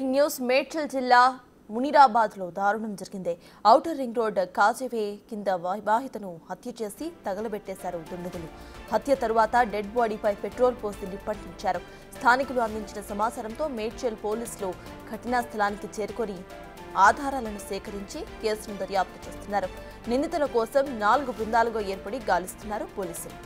Breaking news Medchal జిల్లా మునిరాబాద్ లో దారుణం జరిగింది. ఔటర్ రింగ్ రోడ్ కాజేవే కింద వివాహితను హత్య చేసి తగలబెట్టేశారు దుండగులు. హత్య తరువాత డెడ్ బాడీపై పెట్రోల్ పోసి నిప్పంటించారు. స్థానికులు అందించిన సమాచారంతో మేడ్చల్ పోలీసులు ఘటనా స్థలానికి చేరుకొని ఆధారాలను సేకరించి కేసును దర్యాప్తు చేస్తున్నారు. నిందితుల కోసం 4 బృందాలుగా ఏర్పడి గాలిస్తున్నారు పోలీసులు.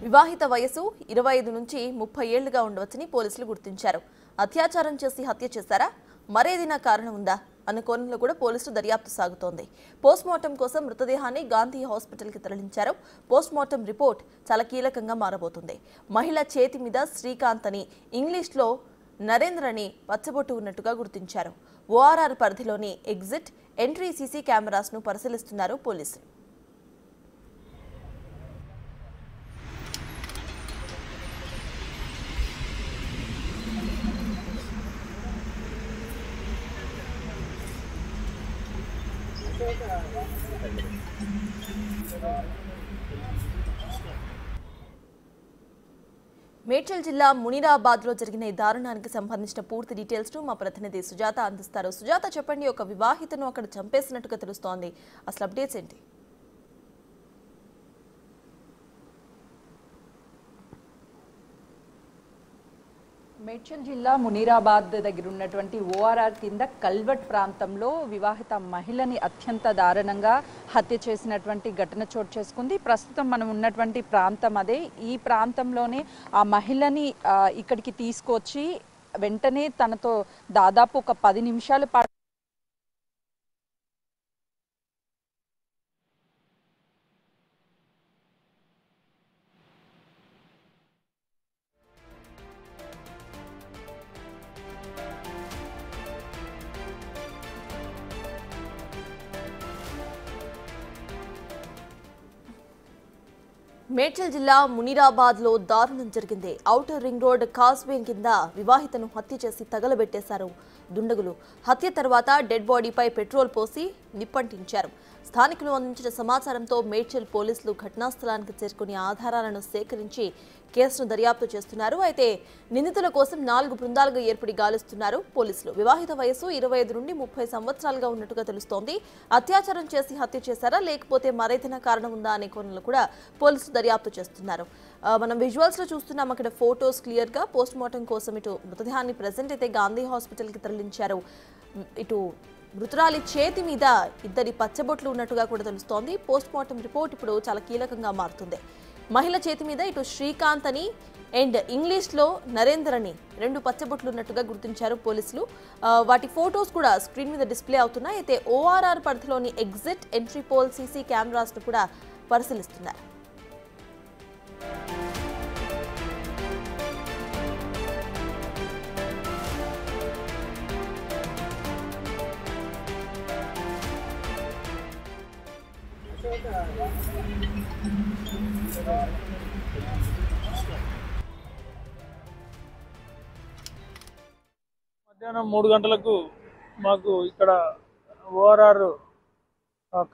వివాహిత వయసు 25 నుంచి 30 ఏళ్లుగా ఉండవచ్చని పోలీసులు గుర్తించారు. అత్యాచారం చేసి హత్య చేశారా, మరేదైనా కారణం ఉందా అన్న కోణంలో కూడా పోలీసులు దర్యాప్తు సాగుతోంది. పోస్ట్మార్టం కోసం మృతదేహాన్ని గాంధీ హాస్పిటల్కి తరలించారు. పోస్ట్మార్టం రిపోర్ట్ చాలా కీలకంగా మారబోతుంది. మహిళ చేతి మీద శ్రీకాంత్ అని, ఇంగ్లీష్లో నరేంద్ర అని పచ్చబొట్టు ఉన్నట్టుగా గుర్తించారు. ఓఆర్ఆర్ పరిధిలోని ఎగ్జిట్, ఎంట్రీ సీసీ కెమెరాస్ను పరిశీలిస్తున్నారు పోలీసులు. మేడ్చల్ జిల్లా మునిరాబాద్ లో జరిగిన ఈ దారుణానికి సంబంధించిన పూర్తి డీటెయిల్స్ ను మా ప్రతినిధి సుజాత అందిస్తారు. సుజాత, చెప్పండి, ఒక వివాహితను అక్కడ చంపేసినట్టుగా తెలుస్తోంది, అసలు అప్డేట్స్ ఏంటి? మేడ్చల్ జిల్లా మునీరాబాద్ దగ్గర ఉన్నటువంటి ఓఆర్ఆర్ కింద కల్వట్ ప్రాంతంలో వివాహిత మహిళని అత్యంత దారుణంగా హత్య చేసినటువంటి ఘటన చోటు చేసుకుంది. ప్రస్తుతం మనం ఉన్నటువంటి ప్రాంతం అదే. ఈ ప్రాంతంలోనే ఆ మహిళని ఇక్కడికి తీసుకొచ్చి వెంటనే తనతో దాదాపు ఒక 10 నిమిషాల పాటు మేడ్చల్ జిల్లా మునిరాబాద్ లో దారుణం జరిగింది. ఔటర్ రింగ్ రోడ్ కాజ్వే కింద వివాహితను హత్య చేసి తగలబెట్టేశారు దుండగులు. హత్య తర్వాత డెడ్ బాడీపై పెట్రోల్ పోసి నిప్పంటించారు. స్థానికులు అందించిన సమాచారంతో మేడ్చల్ పోలీసులు ఘటనా స్థలానికి చేరుకుని ఆధారాలను సేకరించి కేసును దర్యాప్తు చేస్తున్నారు. అయితే నిందితుల కోసం 4 బృందాలుగా ఏర్పడి గాలిస్తున్నారు పోలీసులు. వివాహిత వయసు 25 నుండి 30 సంవత్సరాలుగా ఉన్నట్టుగా తెలుస్తోంది. అత్యాచారం చేసి హత్య చేశారా, లేకపోతే మరేదైనా కారణం ఉందా అనే కోణంలో కూడా పోలీసులు దర్యాప్తు చేస్తున్నారు. మనం విజువల్స్ లో చూస్తున్నాం, అక్కడ ఫోటోస్ క్లియర్ గా. పోస్ట్ మార్టం కోసం ఇటు మృతదేహాన్ని ప్రెజెంట్ అయితే గాంధీ హాస్పిటల్ కి తరలించారు. ఇటు మృతురాలి చేతి మీద 2 పచ్చబొట్లు ఉన్నట్టుగా కూడా తెలుస్తోంది. పోస్ట్ మార్టం రిపోర్ట్ ఇప్పుడు చాలా కీలకంగా మారుతుంది. మహిళ చేతి మీద ఇటు శ్రీకాంత్ అని అండ్ ఇంగ్లీష్లో నరేందర్ అని 2 పచ్చబొట్లు ఉన్నట్టుగా గుర్తించారు పోలీసులు. వాటి ఫోటోస్ కూడా స్క్రీన్ మీద డిస్ప్లే అవుతున్నాయి. అయితే ఓఆర్ఆర్ పరిధిలోని ఎగ్జిట్, ఎంట్రీ పోల్, సీసీ కెమెరాస్ను కూడా పరిశీలిస్తున్నారు. మధ్యాహ్నం 3 గంటలకు మాకు ఇక్కడ ఓఆర్ఆర్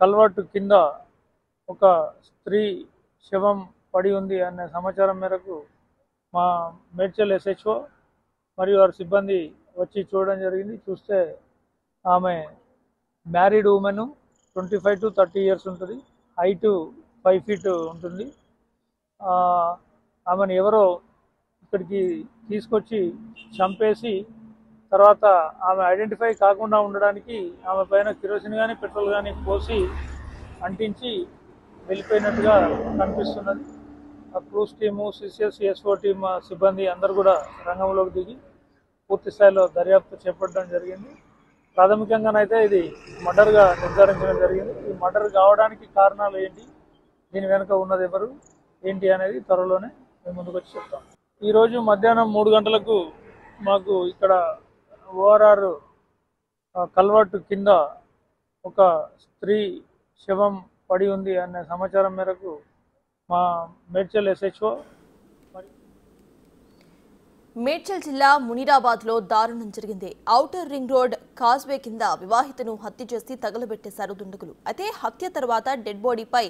కల్వర్ట్ కింద ఒక స్త్రీ శవం పడి ఉంది అనే సమాచారం మేరకు మా మేడ్చల్ SHO మరియు వారి సిబ్బంది వచ్చి చూడడం జరిగింది. చూస్తే ఆమె మ్యారీడ్ ఉమెన్, 25 to 30 ఇయర్స్ ఉంటుంది, హైట్ 5 feet ఉంటుంది. ఆమెను ఎవరో ఇక్కడికి తీసుకొచ్చి చంపేసి తర్వాత ఆమె ఐడెంటిఫై కాకుండా ఉండడానికి ఆమె పైన కిరోసిన్ కానీ పెట్రోల్ కానీ పోసి అంటించి వెళ్ళిపోయినట్టుగా కనిపిస్తున్నది. ఆ క్రూస్ టీము, CCS, SO టీమ్ సిబ్బంది అందరూ కూడా రంగంలోకి దిగి పూర్తి స్థాయిలో దర్యాప్తు చేపట్టడం జరిగింది. ప్రాథమికంగానైతే ఇది మర్డర్గా నిర్ధారించడం జరిగింది. ఈ మర్డర్ కావడానికి కారణాలు ఏంటి, దీని వెనుక ఉన్నది ఎవరు ఏంటి అనేది త్వరలోనే మేము ముందుకు వచ్చి చెప్తాం. ఈరోజు మధ్యాహ్నం 3 గంటలకు మాకు ఇక్కడ ఓఆర్ఆర్ కల్వర్ట్ కింద ఒక స్త్రీ శవం పడి ఉంది అనే సమాచారం మేరకు మా మేడ్చల్ SHO మేడ్చల్ జిల్లా మునిరాబాద్ లో దారుణం జరిగింది. ఔటర్ రింగ్ రోడ్ కాజ్వే కింద వివాహితను హత్య చేసి తగలబెట్టేశారు దుండగులు. అయితే హత్య తర్వాత డెడ్ బాడీపై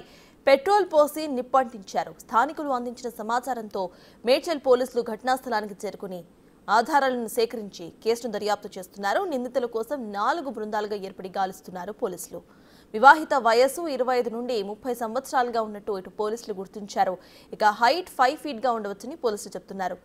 పెట్రోల్ పోసి నిప్పంటించారు. స్థానికులు అందించిన సమాచారంతో మేడ్చల్ పోలీసులు ఘటనా స్థలానికి చేరుకుని ఆధారాలను సేకరించి కేసును దర్యాప్తు చేస్తున్నారు. నిందితుల కోసం 4 బృందాలుగా ఏర్పడి గాలిస్తున్నారు పోలీసులు. వివాహిత వయస్సు 25 నుండి 30 సంవత్సరాలుగా ఉన్నట్టు ఇటు పోలీసులు గుర్తించారు. ఇక హైట్ 5 ఫీట్ గా ఉండవచ్చని పోలీసులు చెప్తున్నారు.